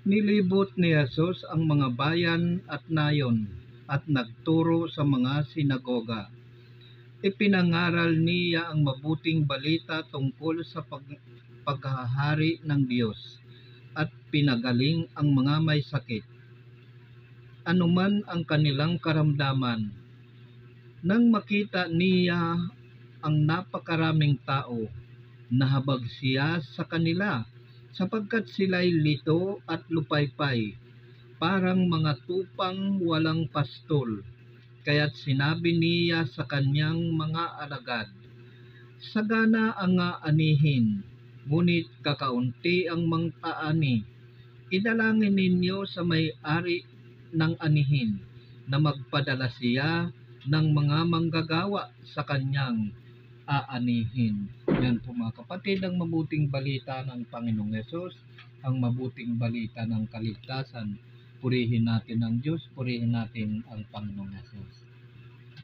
Nilibot ni Jesus ang mga bayan at nayon at nagturo sa mga sinagoga. Ipinangaral niya ang mabuting balita tungkol sa paghahari ng Diyos at pinagaling ang mga may sakit, anuman ang kanilang karamdaman. Nang makita niya ang napakaraming tao, nahabag siya sa kanila sapagkat sila'y lito at lupaypay, parang mga tupang walang pastol. Kaya't sinabi niya sa kanyang mga alagad, "Sagana ang anihin, ngunit kakaunti ang mang-aani. Idalangin ninyo sa may-ari ng anihin na magpadala siya ng mga manggagawa sa kanyang aanihin." Yan po mga kapatid, ang mabuting balita ng Panginoong Yesus, ang mabuting balita ng kaligtasan. Purihin natin ang Diyos, purihin natin ang Panginoong Yesus.